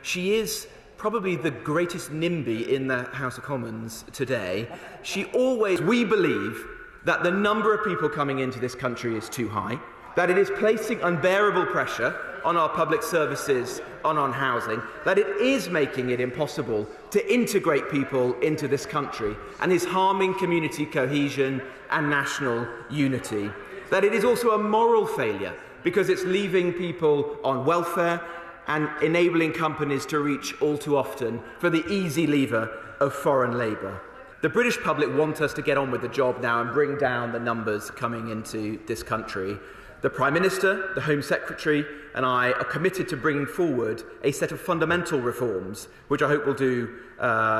She is probably the greatest NIMBY in the House of Commons today. We believe that the number of people coming into this country is too high, that it is placing unbearable pressure on our public services, on housing, that it is making it impossible to integrate people into this country and is harming community cohesion and national unity, that it is also a moral failure because it's leaving people on welfare and enabling companies to reach all too often for the easy lever of foreign labour. The British public want us to get on with the job now and bring down the numbers coming into this country. The Prime Minister, the Home Secretary and I are committed to bringing forward a set of fundamental reforms which I hope will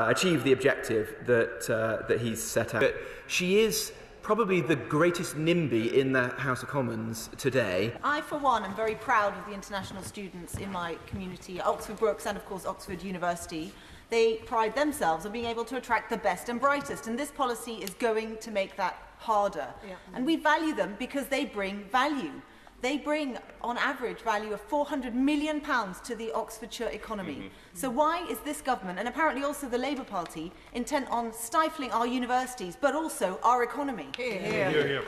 achieve the objective that he's set out. But she is probably the greatest NIMBY in the House of Commons today. I, for one, am very proud of the international students in my community, Oxford Brookes and, of course, Oxford University. They pride themselves on being able to attract the best and brightest, and this policy is going to make that harder. Yeah. And we value them because they bring value. They bring, on average, value of £400 million to the Oxfordshire economy. So why is this government, and apparently also the Labour Party, intent on stifling our universities, but also our economy? Well,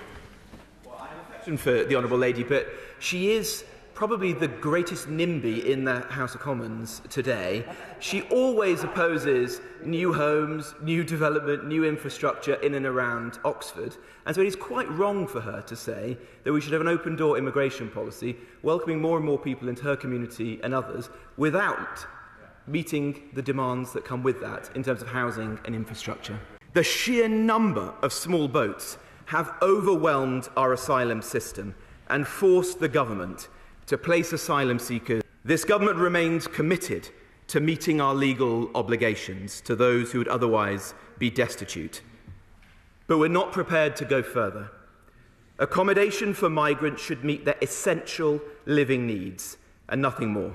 I have affection for the Honourable Lady, but she is probably the greatest NIMBY in the House of Commons today. She always opposes new homes, new development, new infrastructure in and around Oxford. And so it is quite wrong for her to say that we should have an open-door immigration policy, welcoming more and more people into her community and others, without meeting the demands that come with that in terms of housing and infrastructure. The sheer number of small boats have overwhelmed our asylum system and forced the government to place asylum seekers. This government remains committed to meeting our legal obligations to those who would otherwise be destitute. But we're not prepared to go further. Accommodation for migrants should meet their essential living needs and nothing more,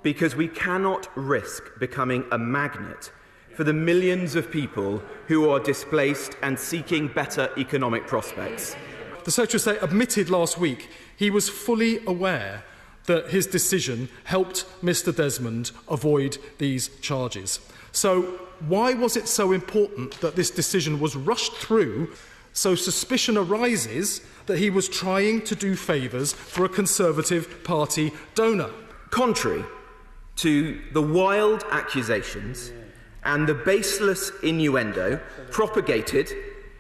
because we cannot risk becoming a magnet for the millions of people who are displaced and seeking better economic prospects. The Secretary of State admitted last week he was fully aware that his decision helped Mr Desmond avoid these charges. So why was it so important that this decision was rushed through so suspicion arises that he was trying to do favours for a Conservative Party donor? Contrary to the wild accusations and the baseless innuendo propagated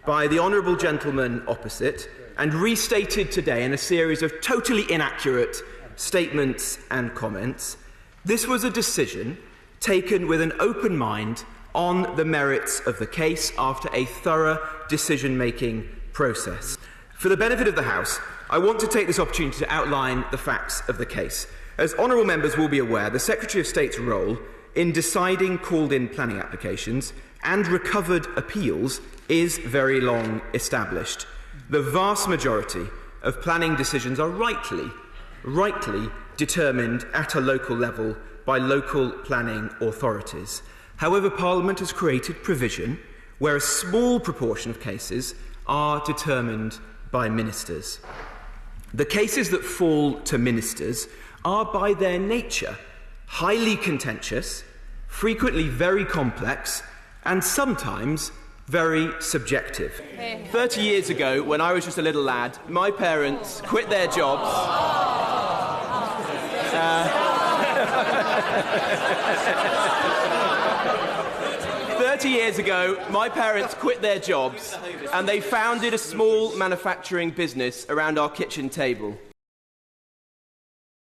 by the honourable gentleman opposite and restated today in a series of totally inaccurate statements and comments, this was a decision taken with an open mind on the merits of the case after a thorough decision-making process. For the benefit of the House, I want to take this opportunity to outline the facts of the case. As honourable members will be aware, the Secretary of State's role in deciding called-in planning applications and recovered appeals is very long established. The vast majority of planning decisions are rightly determined at a local level by local planning authorities. However, Parliament has created provision where a small proportion of cases are determined by ministers. The cases that fall to ministers are by their nature highly contentious, frequently very complex, and sometimes very subjective. 30 years ago, when I was just a little lad, my parents quit their jobs. 30 years ago, my parents quit their jobs and they founded a small manufacturing business around our kitchen table.